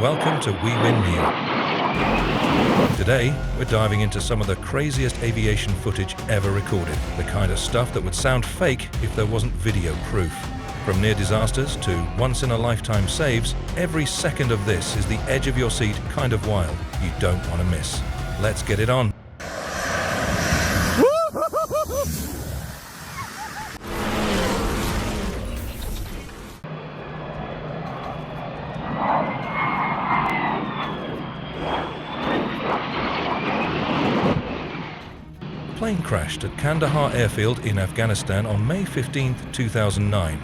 Welcome to We Win New. Today, we're diving into some of the craziest aviation footage ever recorded, the kind of stuff that would sound fake if there wasn't video proof. From near disasters to once-in-a-lifetime saves, every second of this is the edge of your seat kind of wild you don't want to miss. Let's get it on. The plane crashed at Kandahar airfield in Afghanistan on May 15, 2009.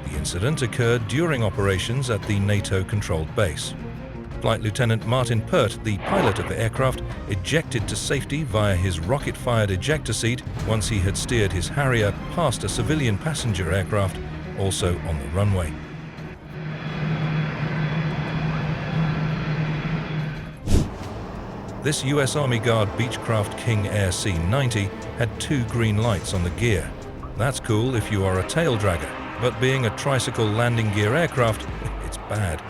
The incident occurred during operations at the NATO-controlled base. Flight Lieutenant Martin Pert, the pilot of the aircraft, ejected to safety via his rocket-fired ejector seat once he had steered his Harrier past a civilian passenger aircraft, also on the runway. This US Army Guard Beechcraft King Air C-90 had 2 green lights on the gear. That's cool if you are a tail dragger, but being a tricycle landing gear aircraft, it's bad.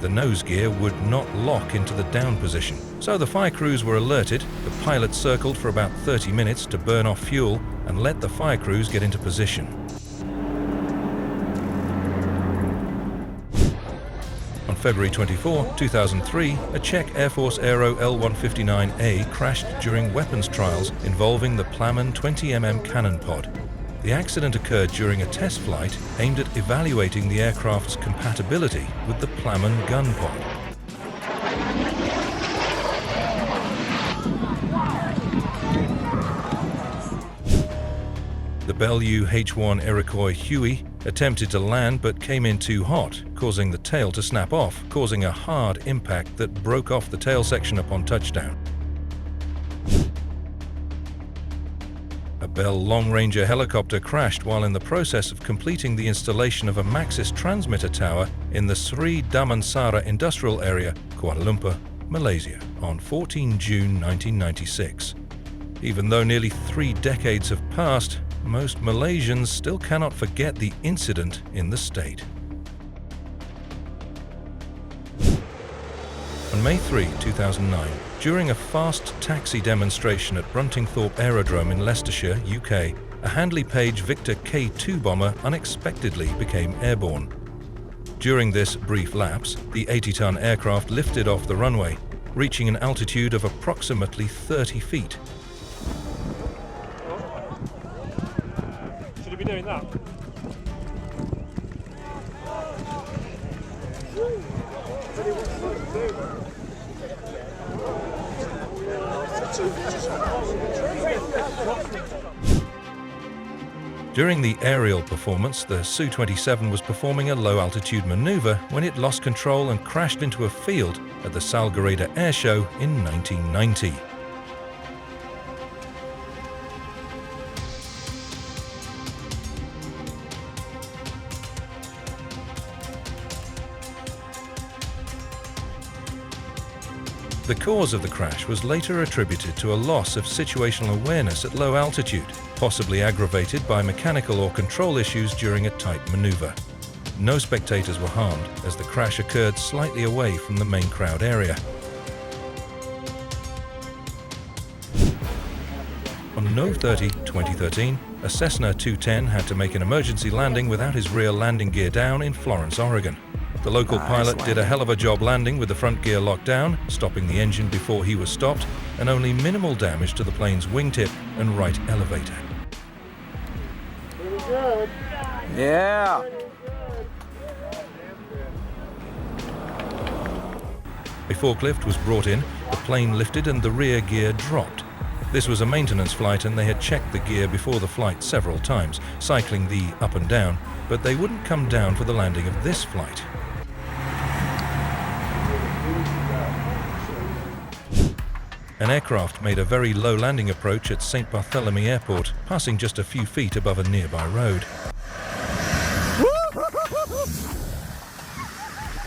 The nose gear would not lock into the down position, so the fire crews were alerted. The pilot circled for about 30 minutes to burn off fuel and let the fire crews get into position. On February 24, 2003, a Czech Air Force Aero L-159A crashed during weapons trials involving the Plamen 20mm cannon pod. The accident occurred during a test flight aimed at evaluating the aircraft's compatibility with the Plamen gun pod. The Bellew H-1 Iroquois Huey attempted to land but came in too hot, causing the tail to snap off, causing a hard impact that broke off the tail section upon touchdown. A Bell Long Ranger helicopter crashed while in the process of completing the installation of a Maxis transmitter tower in the Sri Damansara industrial area, Kuala Lumpur, Malaysia, on 14 June 1996. Even though nearly 3 decades have passed, most Malaysians still cannot forget the incident in the state. On May 3, 2009, during a fast taxi demonstration at Bruntingthorpe Aerodrome in Leicestershire, UK, a Handley Page Victor K-2 bomber unexpectedly became airborne. During this brief lapse, the 80-ton aircraft lifted off the runway, reaching an altitude of approximately 30 feet. Should he be doing that? During the aerial performance, the Su-27 was performing a low-altitude maneuver when it lost control and crashed into a field at the Salgareda Air Show in 1990. The cause of the crash was later attributed to a loss of situational awareness at low altitude, possibly aggravated by mechanical or control issues during a tight maneuver. No spectators were harmed, as the crash occurred slightly away from the main crowd area. On November 30, 2013, a Cessna 210 had to make an emergency landing without his rear landing gear down in Florence, Oregon. The local pilot did a hell of a job landing with the front gear locked down, stopping the engine before he was stopped, and only minimal damage to the plane's wingtip and right elevator. Pretty good. Yeah. A forklift was brought in, the plane lifted and the rear gear dropped. This was a maintenance flight and they had checked the gear before the flight several times, cycling the up and down, but they wouldn't come down for the landing of this flight. An aircraft made a very low landing approach at Saint Barthélemy Airport, passing just a few feet above a nearby road.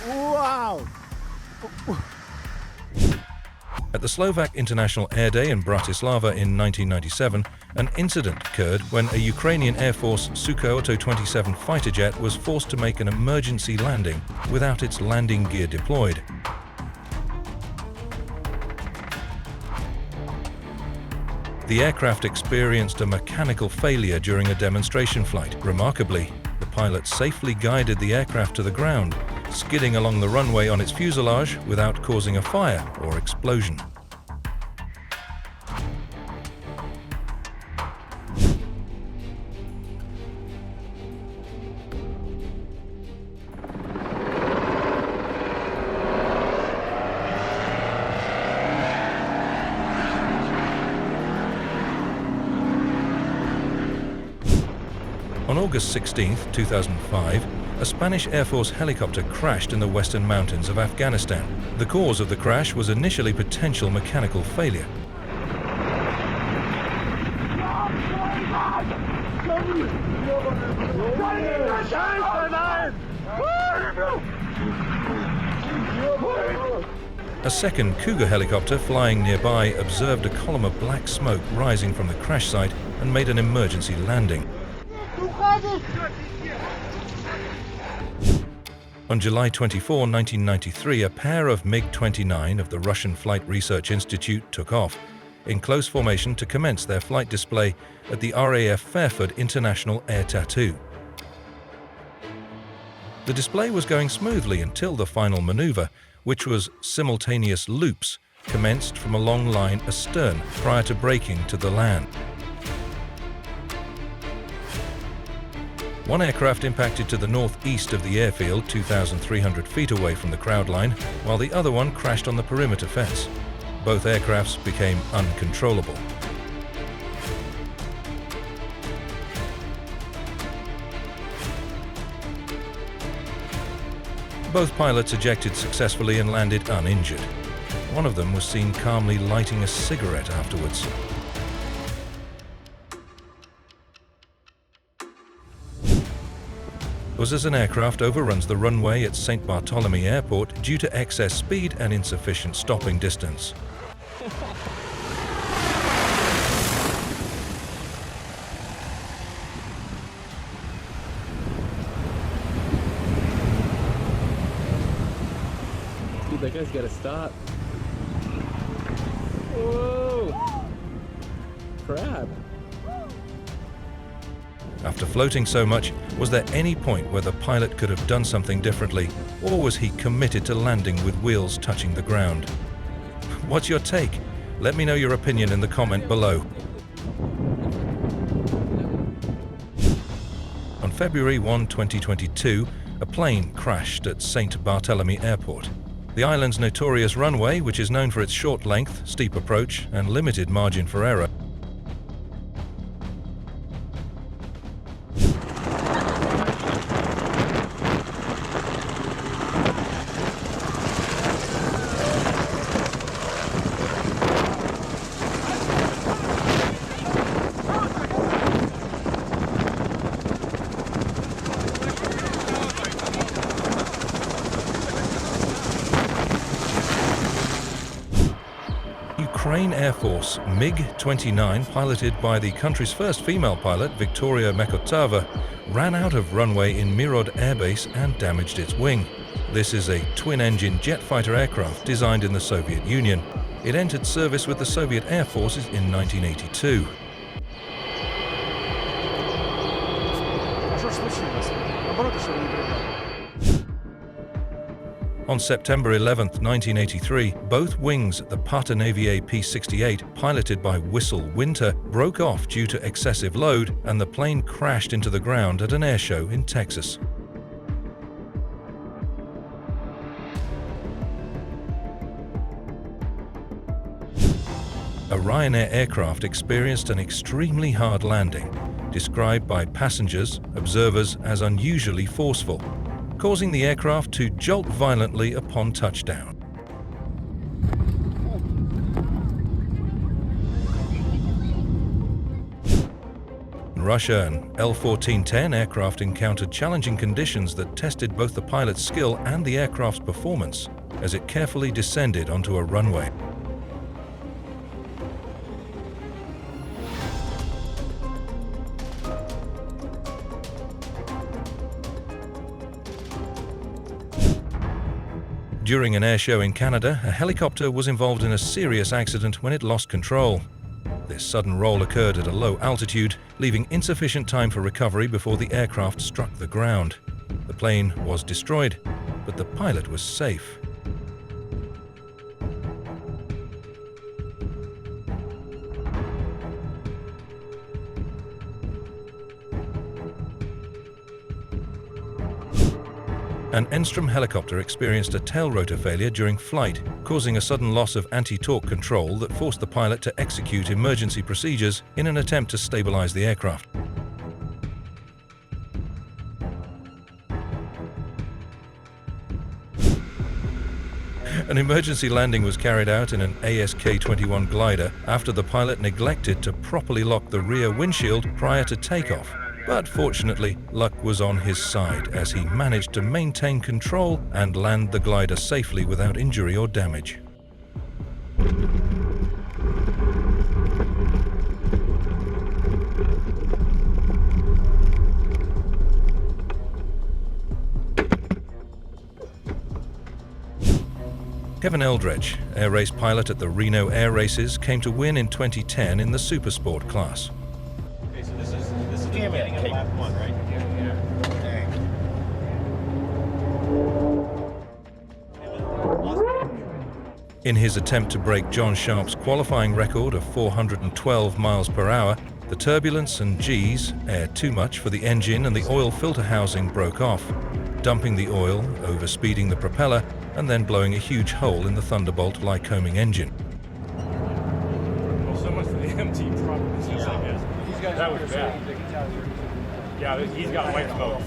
Wow! At the Slovak International Air Day in Bratislava in 1997, an incident occurred when a Ukrainian Air Force Sukhoi Tu-27 fighter jet was forced to make an emergency landing without its landing gear deployed. The aircraft experienced a mechanical failure during a demonstration flight. Remarkably, the pilot safely guided the aircraft to the ground, skidding along the runway on its fuselage without causing a fire or explosion. On August 16, 2005, a Spanish Air Force helicopter crashed in the western mountains of Afghanistan. The cause of the crash was initially potential mechanical failure. A second Cougar helicopter flying nearby observed a column of black smoke rising from the crash site and made an emergency landing. On July 24, 1993, a pair of MiG-29 of the Russian Flight Research Institute took off in close formation to commence their flight display at the RAF Fairford International Air Tattoo. The display was going smoothly until the final maneuver, which was simultaneous loops, commenced from a long line astern prior to braking to the land. One aircraft impacted to the northeast of the airfield, 2,300 feet away from the crowd line, while the other one crashed on the perimeter fence. Both aircrafts became uncontrollable. Both pilots ejected successfully and landed uninjured. One of them was seen calmly lighting a cigarette afterwards. It was as an aircraft overruns the runway at Saint Barthélemy Airport due to excess speed and insufficient stopping distance. Dude, that guy's gotta stop. Whoa! Crap. After floating so much, was there any point where the pilot could have done something differently, or was he committed to landing with wheels touching the ground? What's your take? Let me know your opinion in the comment below. On February 1, 2022, a plane crashed at Saint Barthélemy Airport. The island's notorious runway, which is known for its short length, steep approach, and limited margin for error, Ukraine Air Force MiG-29, piloted by the country's first female pilot, Victoria Mekotava, ran out of runway in Mirod Air Base and damaged its wing. This is a twin-engine jet fighter aircraft designed in the Soviet Union. It entered service with the Soviet Air Forces in 1982. On September 11, 1983, both wings at the Partenavie P-68, piloted by Whistle Winter, broke off due to excessive load, and the plane crashed into the ground at an air show in Texas. A Ryanair aircraft experienced an extremely hard landing, described by passengers, observers as unusually forceful, causing the aircraft to jolt violently upon touchdown. In Russia, an L-1410 aircraft encountered challenging conditions that tested both the pilot's skill and the aircraft's performance as it carefully descended onto a runway. During an air show in Canada, a helicopter was involved in a serious accident when it lost control. This sudden roll occurred at a low altitude, leaving insufficient time for recovery before the aircraft struck the ground. The plane was destroyed, but the pilot was safe. An Enstrom helicopter experienced a tail rotor failure during flight, causing a sudden loss of anti-torque control that forced the pilot to execute emergency procedures in an attempt to stabilize the aircraft. An emergency landing was carried out in an ASK-21 glider after the pilot neglected to properly lock the rear windshield prior to takeoff. But fortunately, luck was on his side as he managed to maintain control and land the glider safely without injury or damage. Kevin Eldredge, air race pilot at the Reno Air Races, came to win in 2010 in the Supersport class. Okay, so this is the beginning of lap one, right? In his attempt to break John Sharp's qualifying record of 412 miles per hour, the turbulence and G's, air too much for the engine and the oil filter housing broke off, dumping the oil, overspeeding the propeller, and then blowing a huge hole in the Thunderbolt Lycoming engine. Well, so much for the MT truck. That was bad. Yeah, he's got white smoke.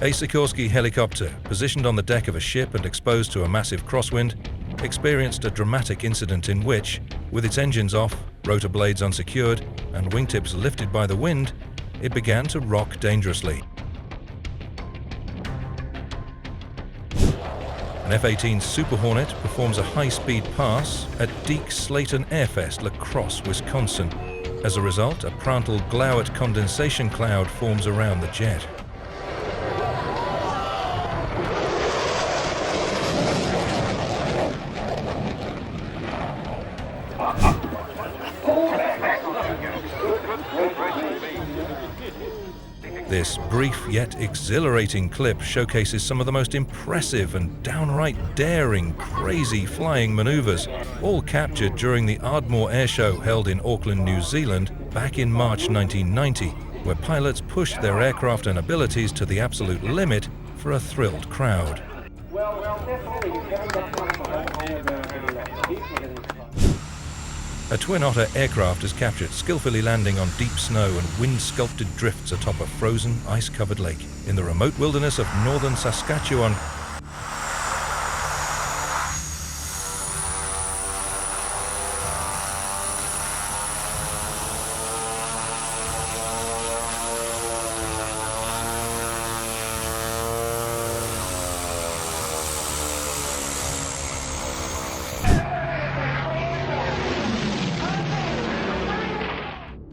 A Sikorsky helicopter, positioned on the deck of a ship and exposed to a massive crosswind, experienced a dramatic incident in which, with its engines off, rotor blades unsecured, and wingtips lifted by the wind, it began to rock dangerously. An F-18 Super Hornet performs a high-speed pass at Deke Slayton Airfest, La Crosse, Wisconsin. As a result, a Prandtl-Glauert condensation cloud forms around the jet. This brief yet exhilarating clip showcases some of the most impressive and downright daring, crazy flying maneuvers, all captured during the Ardmore Air Show held in Auckland, New Zealand, back in March 1990, where pilots pushed their aircraft and abilities to the absolute limit for a thrilled crowd. A Twin Otter aircraft is captured skillfully landing on deep snow and wind-sculpted drifts atop a frozen, ice-covered lake in the remote wilderness of northern Saskatchewan.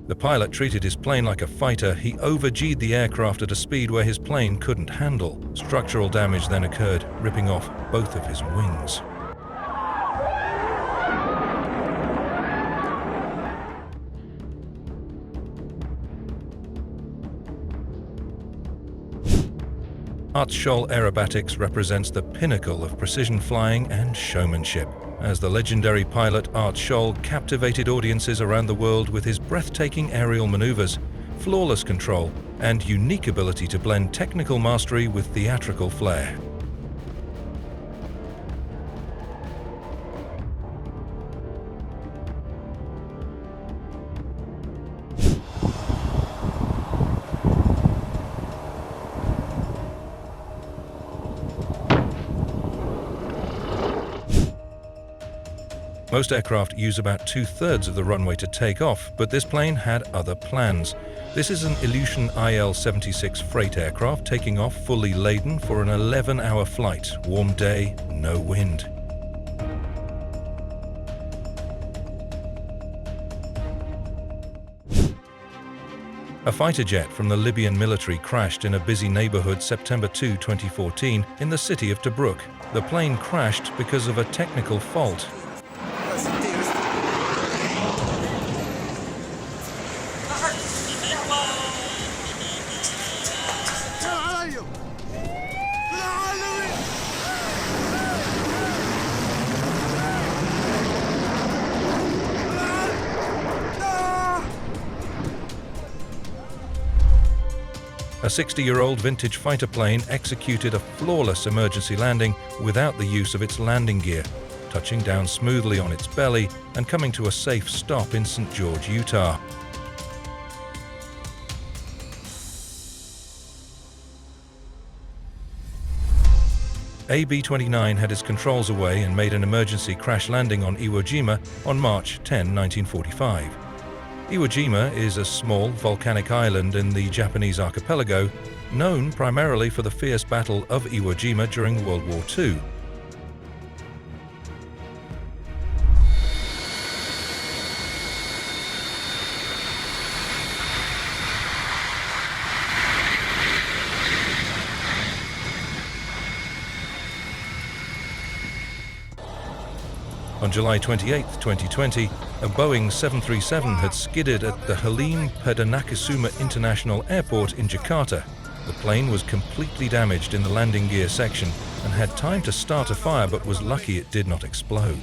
The pilot treated his plane like a fighter. He over-G'd the aircraft at a speed where his plane couldn't handle. Structural damage then occurred, ripping off both of his wings. Art Scholl Aerobatics represents the pinnacle of precision flying and showmanship, as the legendary pilot Art Scholl captivated audiences around the world with his breathtaking aerial maneuvers, flawless control, and unique ability to blend technical mastery with theatrical flair. Most aircraft use about 2/3 of the runway to take off, but this plane had other plans. This is an Ilyushin IL-76 freight aircraft taking off fully laden for an 11-hour flight, warm day, no wind. A fighter jet from the Libyan military crashed in a busy neighborhood September 2, 2014 in the city of Tobruk. The plane crashed because of a technical fault. A 60-year-old vintage fighter plane executed a flawless emergency landing without the use of its landing gear, touching down smoothly on its belly and coming to a safe stop in St. George, Utah. AB-29 had its controls away and made an emergency crash landing on Iwo Jima on March 10, 1945. Iwo Jima is a small volcanic island in the Japanese archipelago, known primarily for the fierce Battle of Iwo Jima during World War II. On July 28, 2020, a Boeing 737 had skidded at the Halim Perdanakusuma International Airport in Jakarta. The plane was completely damaged in the landing gear section and had time to start a fire, but was lucky it did not explode.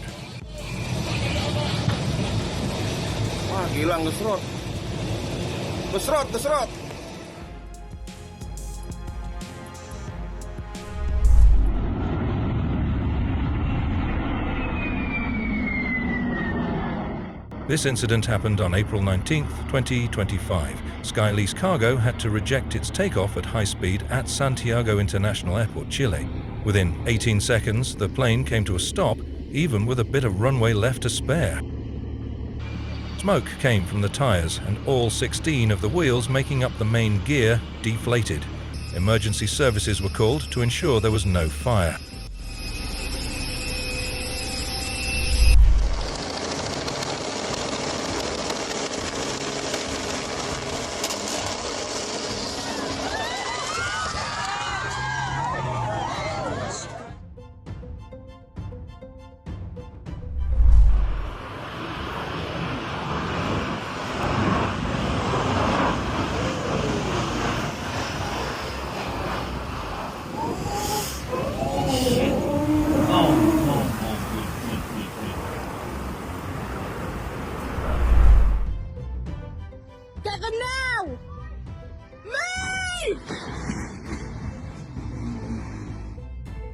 Wah, gilang gesrot. Gesrot, gesrot. This incident happened on April 19, 2025. Skylease Cargo had to reject its takeoff at high speed at Santiago International Airport, Chile. Within 18 seconds, the plane came to a stop, even with a bit of runway left to spare. Smoke came from the tires, and all 16 of the wheels making up the main gear deflated. Emergency services were called to ensure there was no fire. Get them now! Move!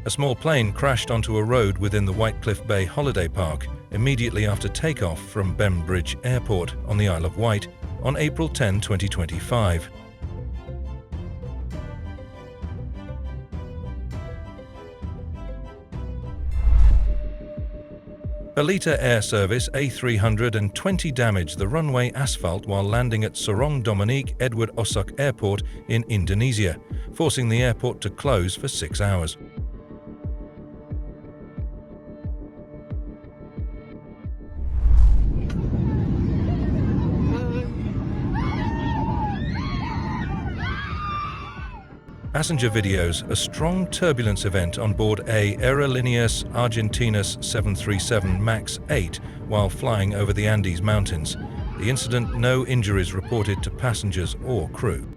A small plane crashed onto a road within the White Cliff Bay Holiday Park immediately after takeoff from Bembridge Airport on the Isle of Wight on April 10, 2025. Alita Air Service A320 damaged the runway asphalt while landing at Sorong Dominique Edward Osok Airport in Indonesia, forcing the airport to close for 6 hours. Passenger videos a strong turbulence event on board a Aerolíneas Argentinas 737 MAX 8 while flying over the Andes Mountains. The incident, no injuries reported to passengers or crew.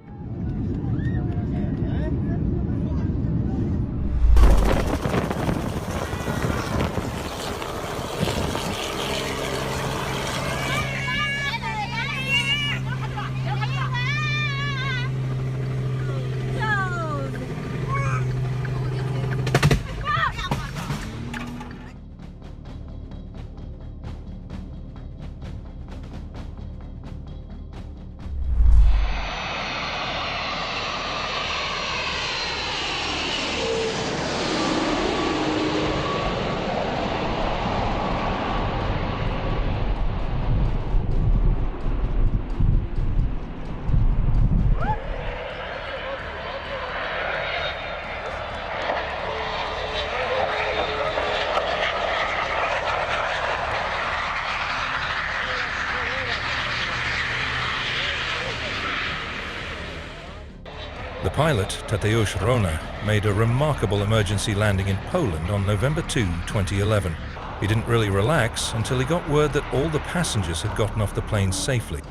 The pilot, Tadeusz Rona, made a remarkable emergency landing in Poland on November 2, 2011. He didn't really relax until he got word that all the passengers had gotten off the plane safely.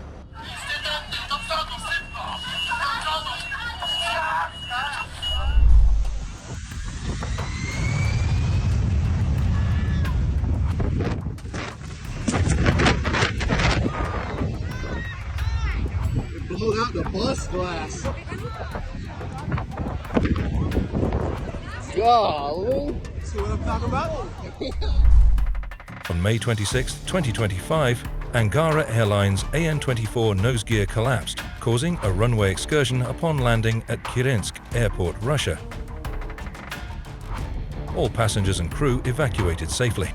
Blew out the bus glass. Golly. See what I'm talking about? On May 26, 2025, Angara Airlines AN-24 nose gear collapsed, causing a runway excursion upon landing at Kirensk Airport, Russia. All passengers and crew evacuated safely.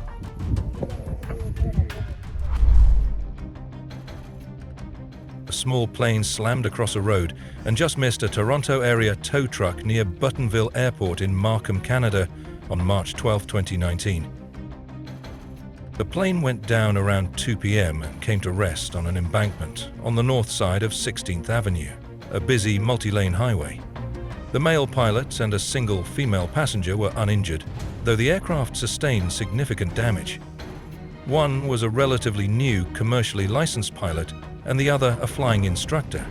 A small plane slammed across a road and just missed a Toronto area tow truck near Buttonville Airport in Markham, Canada on March 12, 2019. The plane went down around 2 p.m. and came to rest on an embankment on the north side of 16th Avenue, a busy multi-lane highway. The male pilot and a single female passenger were uninjured, though the aircraft sustained significant damage. One was a relatively new commercially licensed pilot and the other a flying instructor.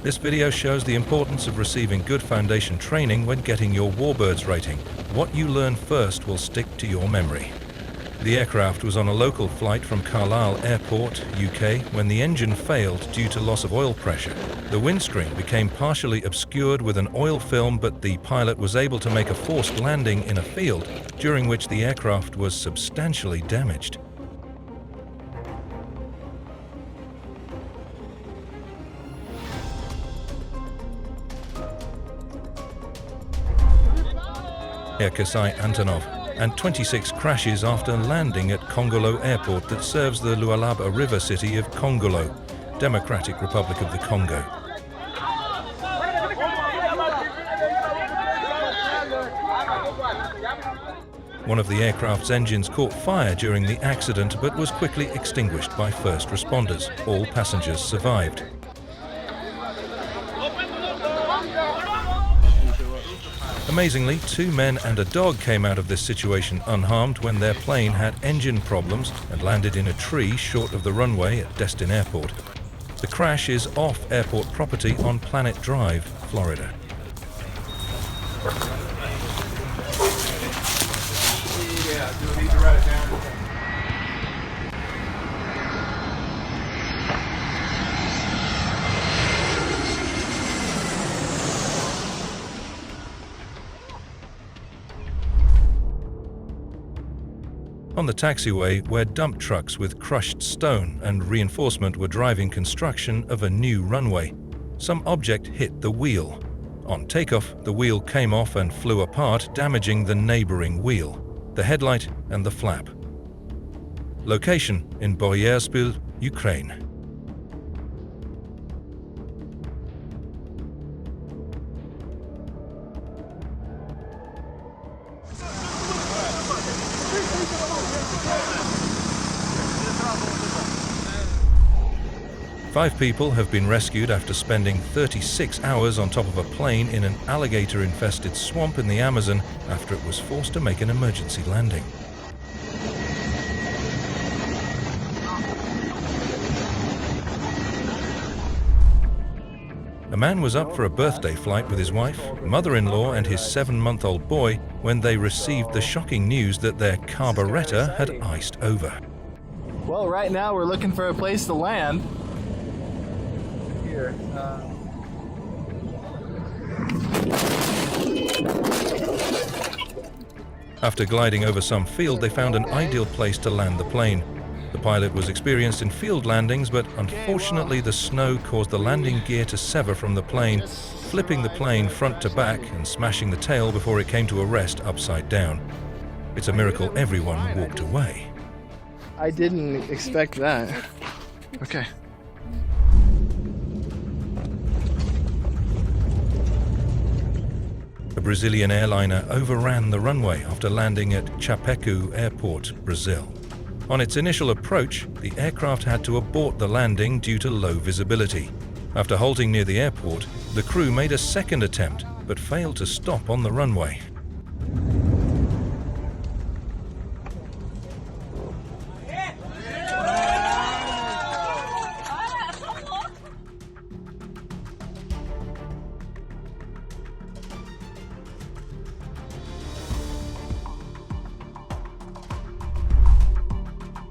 This video shows the importance of receiving good foundation training when getting your Warbirds rating. What you learn first will stick to your memory. The aircraft was on a local flight from Carlisle Airport, UK, when the engine failed due to loss of oil pressure. The windscreen became partially obscured with an oil film, but the pilot was able to make a forced landing in a field, during which the aircraft was substantially damaged. Air Kasai Antonov, and 26 crashes after landing at Kongolo Airport that serves the Lualaba River city of Kongolo, Democratic Republic of the Congo. One of the aircraft's engines caught fire during the accident but was quickly extinguished by first responders. All passengers survived. Amazingly, 2 men and a dog came out of this situation unharmed when their plane had engine problems and landed in a tree short of the runway at Destin Airport. The crash is off airport property on Planet Drive, Florida. Yeah, do need to write it down. On the taxiway, where dump trucks with crushed stone and reinforcement were driving construction of a new runway, some object hit the wheel. On takeoff, the wheel came off and flew apart, damaging the neighboring wheel, the headlight and the flap. Location in Boryspil, Ukraine. Five people have been rescued after spending 36 hours on top of a plane in an alligator-infested swamp in the Amazon after it was forced to make an emergency landing. A man was up for a birthday flight with his wife, mother-in-law and his 7-month-old boy when they received the shocking news that their carburetor had iced over. Well, right now we're looking for a place to land. Here. After gliding over some field, they found an ideal place to land the plane. The pilot was experienced in field landings, but unfortunately the snow caused the landing gear to sever from the plane, flipping the plane front to back and smashing the tail before it came to a rest upside down. It's a miracle everyone walked away. I didn't expect that. Okay. A Brazilian airliner overran the runway after landing at Chapeco Airport, Brazil. On its initial approach, the aircraft had to abort the landing due to low visibility. After halting near the airport, the crew made a second attempt, but failed to stop on the runway.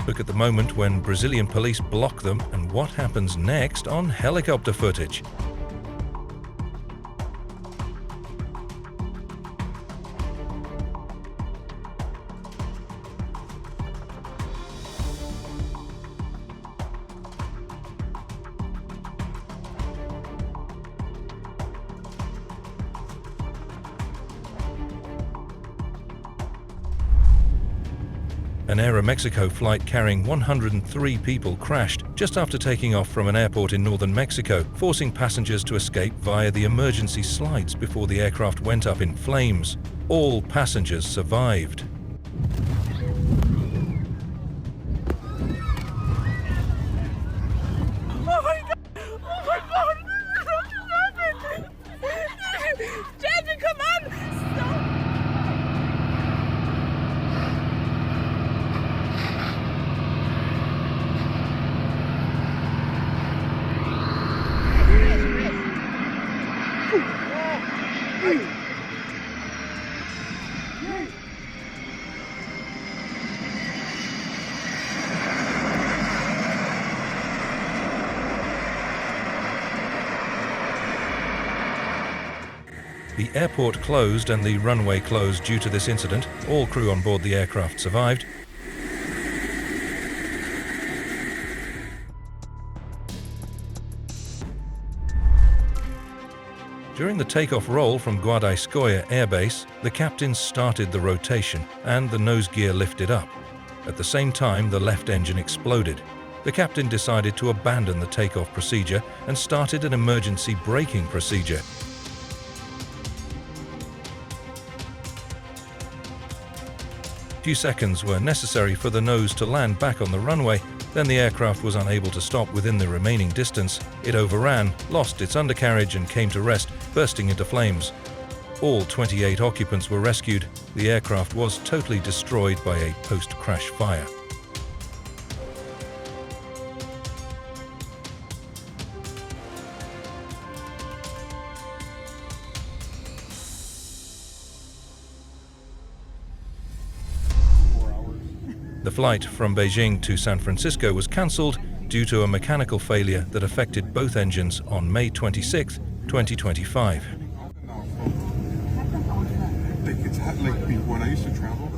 Look at the moment when Brazilian police block them and what happens next on helicopter footage. An Aeromexico flight carrying 103 people crashed just after taking off from an airport in northern Mexico, forcing passengers to escape via the emergency slides before the aircraft went up in flames. All passengers survived. Oh my God! Oh my God! Something happened! Jasmine, come on! Stop! The airport closed and the runway closed due to this incident. All crew on board the aircraft survived. During the takeoff roll from Guadalajara Air Base, the captain started the rotation and the nose gear lifted up. At the same time, the left engine exploded. The captain decided to abandon the takeoff procedure and started an emergency braking procedure. Few seconds were necessary for the nose to land back on the runway. Then the aircraft was unable to stop within the remaining distance. It overran, lost its undercarriage and came to rest, bursting into flames. All 28 occupants were rescued. The aircraft was totally destroyed by a post-crash fire. The flight from Beijing to San Francisco was cancelled due to a mechanical failure that affected both engines on May 26, 2025. It's like when I used to travel.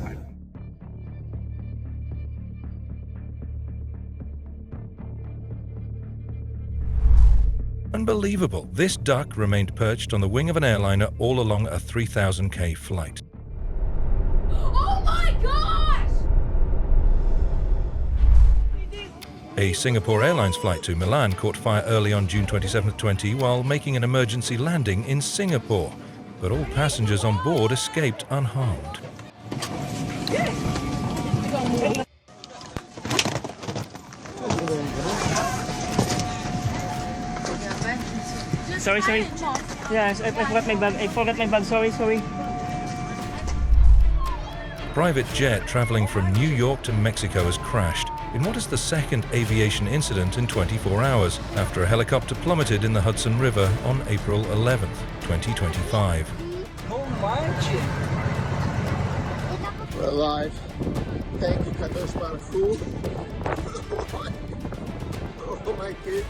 Unbelievable! This duck remained perched on the wing of an airliner all along a 3,000k flight. Oh my gosh! A Singapore Airlines flight to Milan caught fire early on June 27, 20 while making an emergency landing in Singapore, but all passengers on board escaped unharmed. Sorry. Yes, I forgot my bag. Sorry. Private jet traveling from New York to Mexico has crashed in what is the second aviation incident in 24 hours after a helicopter plummeted in the Hudson River on April 11, 2025. We're alive. Thank you, cut those spot of food. Oh my kids.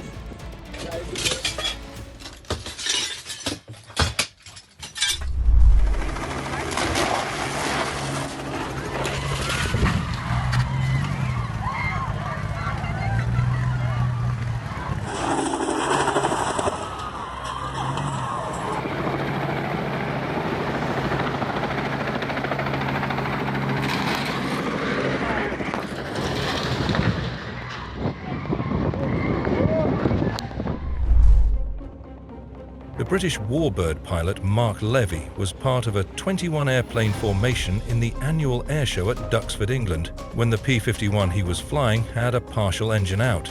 The British warbird pilot Mark Levy was part of a 21-airplane formation in the annual air show at Duxford, England, when the P-51 he was flying had a partial engine out.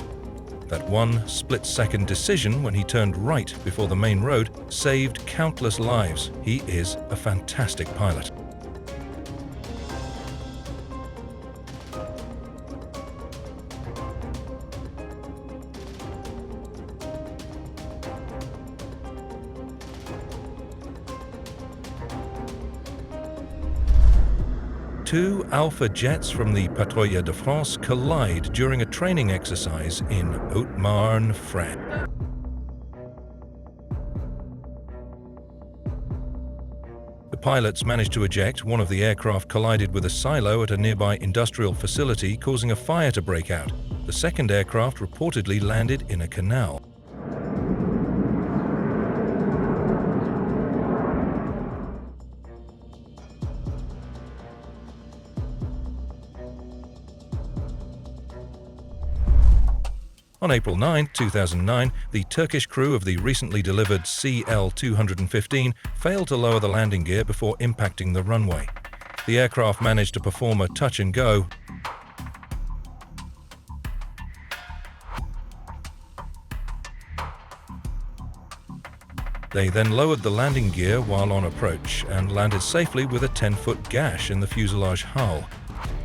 That one split-second decision when he turned right before the main road saved countless lives. He is a fantastic pilot. Two Alpha jets from the Patrouille de France collide during a training exercise in Haute-Marne, France. The pilots managed to eject. One of the aircraft collided with a silo at a nearby industrial facility, causing a fire to break out. The second aircraft reportedly landed in a canal. On April 9, 2009, the Turkish crew of the recently delivered CL-215 failed to lower the landing gear before impacting the runway. The aircraft managed to perform a touch and go. They then lowered the landing gear while on approach and landed safely with a 10-foot gash in the fuselage hull.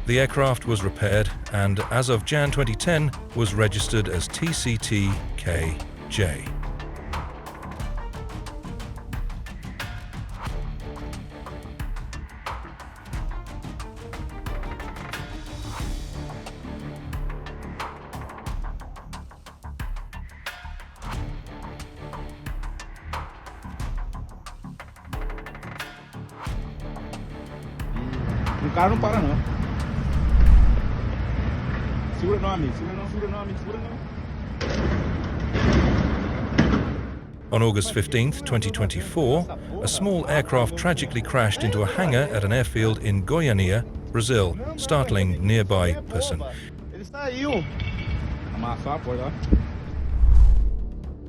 The aircraft was repaired and, as of Jan 2010, was registered as TCT-KJ. O carro não para não. Segura não, amigo. Segura não, segura não, amigo. Segura não. On August 15, 2024, a small aircraft tragically crashed into a hangar at an airfield in Goiânia, Brazil, startling nearby person. Ele saiu. Amassou a porta, ó.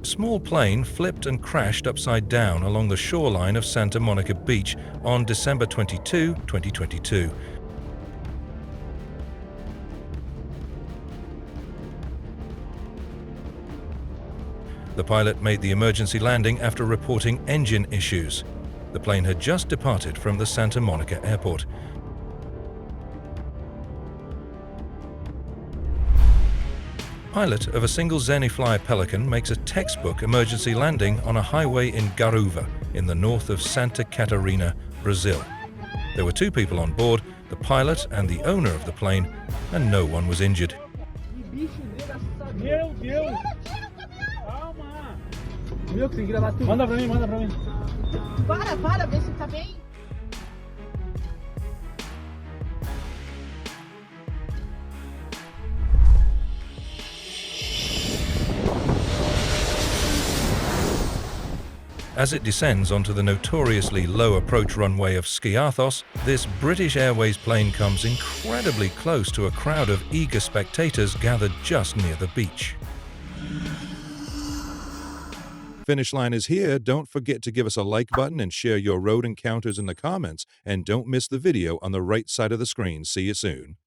A small plane flipped and crashed upside down along the shoreline of Santa Monica Beach on December 22, 2022. The pilot made the emergency landing after reporting engine issues. The plane had just departed from the Santa Monica airport. Pilot of a single Zenifly Pelican makes a textbook emergency landing on a highway in Garuva, in the north of Santa Catarina, Brazil. There were two people on board, the pilot and the owner of the plane, and no one was injured. Meu Deus! Calma! Meu, que tem que gravar tudo. Manda pra mim, manda pra mim. Para, vê se tá bem. As it descends onto the notoriously low approach runway of Skiathos, this British Airways plane comes incredibly close to a crowd of eager spectators gathered just near the beach. Finish line is here. Don't forget to give us a like button and share your road encounters in the comments. And don't miss the video on the right side of the screen. See you soon.